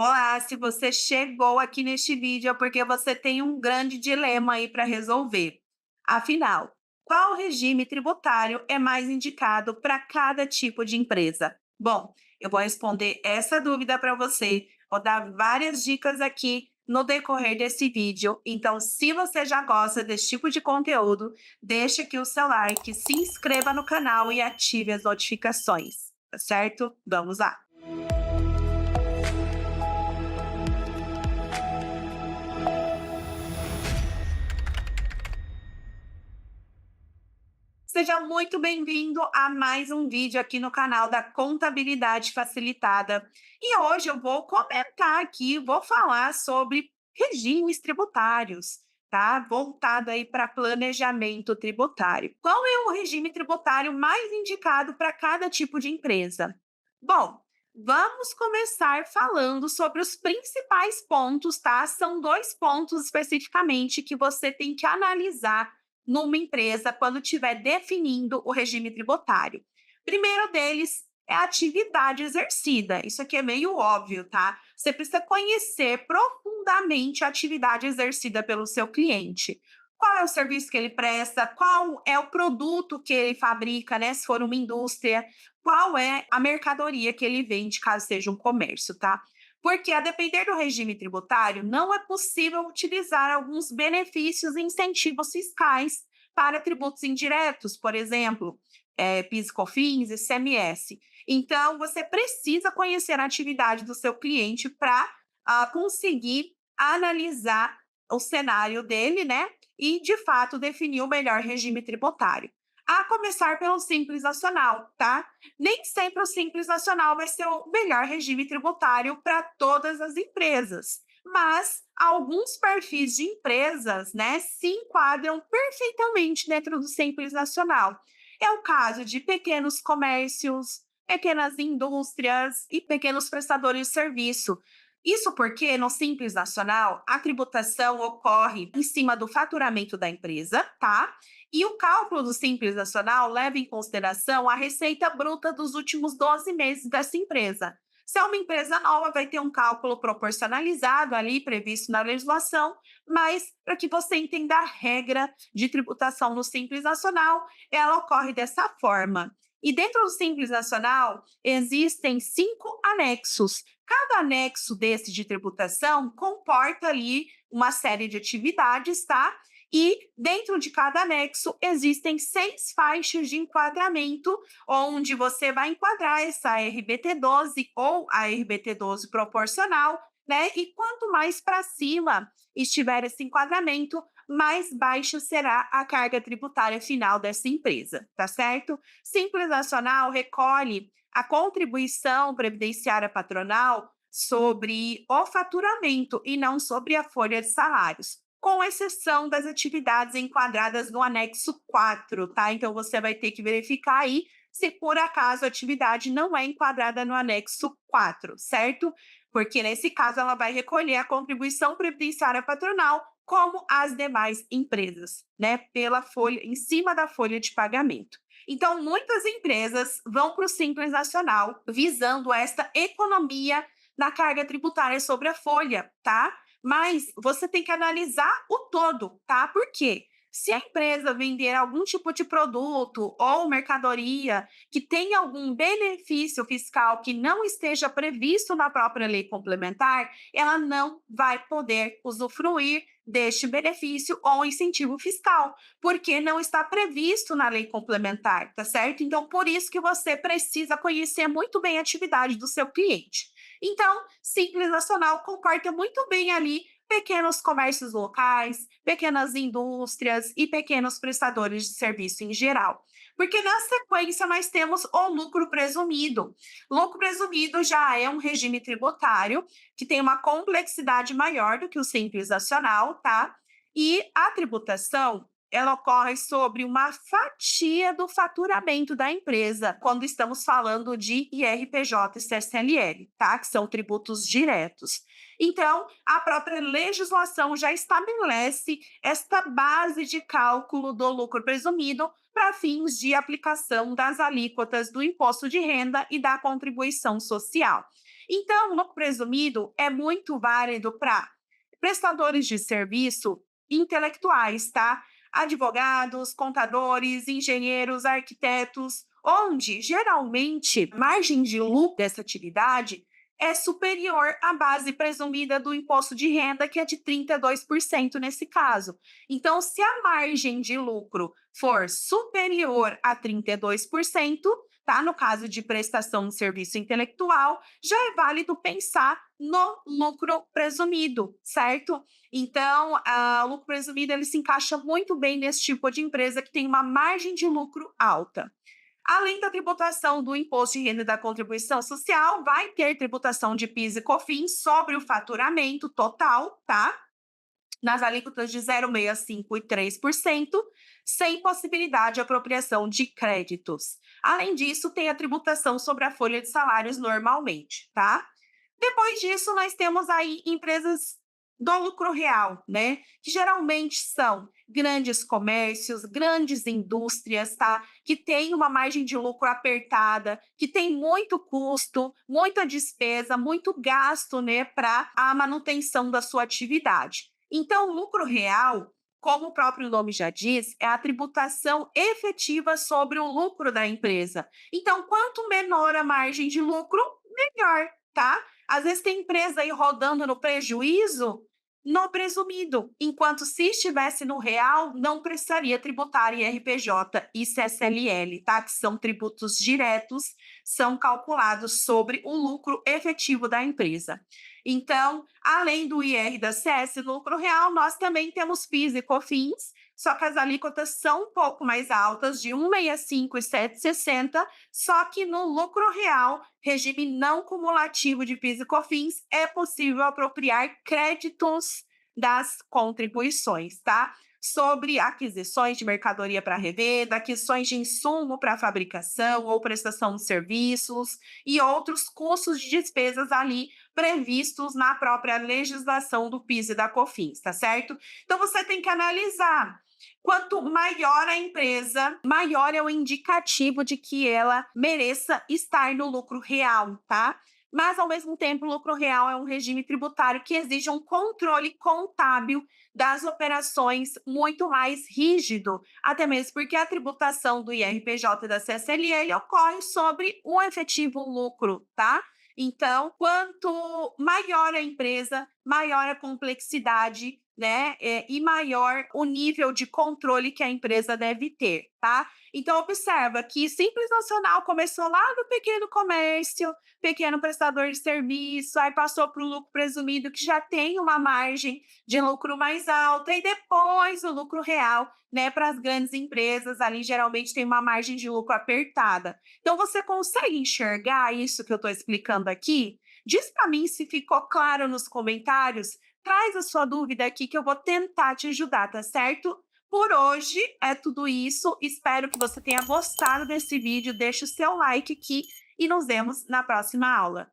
Olá, se você chegou aqui neste vídeo é porque você tem um grande dilema aí para resolver. Afinal, qual regime tributário é mais indicado para cada tipo de empresa? Bom, eu vou responder essa dúvida para você, vou dar várias dicas aqui no decorrer desse vídeo. Então, se você já gosta desse tipo de conteúdo, deixa aqui o seu like, se inscreva no canal e ative as notificações, tá certo? Vamos lá! Seja muito bem-vindo a mais um vídeo aqui no canal da Contabilidade Facilitada. E hoje eu vou comentar aqui, vou falar sobre regimes tributários, tá? Voltado aí para planejamento tributário. Qual é o regime tributário mais indicado para cada tipo de empresa? Bom, vamos começar falando sobre os principais pontos, tá? São dois pontos especificamente que você tem que analisar numa empresa quando estiver definindo o regime tributário. Primeiro deles é a atividade exercida. Isso aqui é meio óbvio, tá? Você precisa conhecer profundamente a atividade exercida pelo seu cliente. Qual é o serviço que ele presta? Qual é o produto que ele fabrica, né? Se for uma indústria, qual é a mercadoria que ele vende, caso seja um comércio, tá? Porque, a depender do regime tributário, não é possível utilizar alguns benefícios e incentivos fiscais para tributos indiretos, por exemplo, PIS, COFINS, ICMS. Então, você precisa conhecer a atividade do seu cliente para conseguir analisar o cenário dele, né? E, de fato, definir o melhor regime tributário. A começar pelo Simples Nacional, tá? Nem sempre o Simples Nacional vai ser o melhor regime tributário para todas as empresas, mas alguns perfis de empresas, né, se enquadram perfeitamente dentro do Simples Nacional. É o caso de pequenos comércios, pequenas indústrias e pequenos prestadores de serviço. Isso porque no Simples Nacional a tributação ocorre em cima do faturamento da empresa, tá? E o cálculo do Simples Nacional leva em consideração a receita bruta dos últimos 12 meses dessa empresa. Se é uma empresa nova, vai ter um cálculo proporcionalizado ali, previsto na legislação, mas para que você entenda a regra de tributação no Simples Nacional, ela ocorre dessa forma. E dentro do Simples Nacional, existem 5 anexos. Cada anexo desse de tributação comporta ali uma série de atividades, tá? E dentro de cada anexo existem 6 faixas de enquadramento, onde você vai enquadrar essa RBT12 ou a RBT12 proporcional, né? E quanto mais para cima estiver esse enquadramento, mais baixa será a carga tributária final dessa empresa, tá certo? Simples Nacional recolhe a contribuição previdenciária patronal sobre o faturamento e não sobre a folha de salários, com exceção das atividades enquadradas no anexo 4, tá? Então, você vai ter que verificar aí se por acaso a atividade não é enquadrada no anexo 4, certo? Porque nesse caso ela vai recolher a contribuição previdenciária patronal como as demais empresas, né? Pela folha, em cima da folha de pagamento. Então, muitas empresas vão para o Simples Nacional visando esta economia na carga tributária sobre a folha, tá? Mas você tem que analisar o todo, tá? Por quê? Se a empresa vender algum tipo de produto ou mercadoria que tenha algum benefício fiscal que não esteja previsto na própria lei complementar, ela não vai poder usufruir deste benefício ou incentivo fiscal, porque não está previsto na lei complementar, tá certo? Então, por isso que você precisa conhecer muito bem a atividade do seu cliente. Então, Simples Nacional comporta muito bem ali pequenos comércios locais, pequenas indústrias e pequenos prestadores de serviço em geral. Porque na sequência nós temos o lucro presumido. Lucro presumido já é um regime tributário que tem uma complexidade maior do que o Simples Nacional, tá? E a tributação ela ocorre sobre uma fatia do faturamento da empresa, quando estamos falando de IRPJ e CSLL, tá? Que são tributos diretos. Então, a própria legislação já estabelece esta base de cálculo do lucro presumido para fins de aplicação das alíquotas do imposto de renda e da contribuição social. Então, o lucro presumido é muito válido para prestadores de serviço intelectuais, tá? Advogados, contadores, engenheiros, arquitetos, onde geralmente a margem de lucro dessa atividade é superior à base presumida do imposto de renda, que é de 32% nesse caso. Então, se a margem de lucro for superior a 32%, tá? No caso de prestação de serviço intelectual, já é válido pensar no lucro presumido, certo? Então, o lucro presumido ele se encaixa muito bem nesse tipo de empresa que tem uma margem de lucro alta. Além da tributação do imposto de renda e da contribuição social, vai ter tributação de PIS e COFINS sobre o faturamento total, tá? Nas alíquotas de 0,65% e 3%, sem possibilidade de apropriação de créditos. Além disso, tem a tributação sobre a folha de salários normalmente, tá? Depois disso, nós temos aí empresas do lucro real, né? Que geralmente são grandes comércios, grandes indústrias, tá? Que tem uma margem de lucro apertada, que tem muito custo, muita despesa, muito gasto, né, para a manutenção da sua atividade. Então, o lucro real, como o próprio nome já diz, é a tributação efetiva sobre o lucro da empresa. Então, quanto menor a margem de lucro, melhor, tá? Às vezes tem empresa aí rodando no prejuízo, no presumido, enquanto se estivesse no real, não precisaria tributar IRPJ e CSLL, tá? Que são tributos diretos, são calculados sobre o lucro efetivo da empresa. Então, além do IR da CS, lucro real, nós também temos PIS e COFINS, só que as alíquotas são um pouco mais altas, de 1,65 e 7,60, só que no lucro real, regime não cumulativo de PIS e COFINS, é possível apropriar créditos das contribuições, tá? Sobre aquisições de mercadoria para revenda, aquisições de insumo para fabricação ou prestação de serviços e outros custos de despesas ali previstos na própria legislação do PIS e da COFINS, tá certo? Então você tem que analisar. Quanto maior a empresa, maior é o indicativo de que ela mereça estar no lucro real, tá? Mas, ao mesmo tempo, o lucro real é um regime tributário que exige um controle contábil das operações muito mais rígido, até mesmo porque a tributação do IRPJ e da CSLL ocorre sobre o efetivo lucro, tá? Então, quanto maior a empresa, maior a complexidade, né? E maior o nível de controle que a empresa deve ter, tá? Então, observa que Simples Nacional começou lá no pequeno comércio, pequeno prestador de serviço, aí passou para o lucro presumido, que já tem uma margem de lucro mais alta, e depois o lucro real, né, para as grandes empresas, ali geralmente tem uma margem de lucro apertada. Então, você consegue enxergar isso que eu estou explicando aqui? Diz para mim se ficou claro nos comentários, traz a sua dúvida aqui que eu vou tentar te ajudar, tá certo? Por hoje é tudo isso. Espero que você tenha gostado desse vídeo. Deixe o seu like aqui e nos vemos na próxima aula.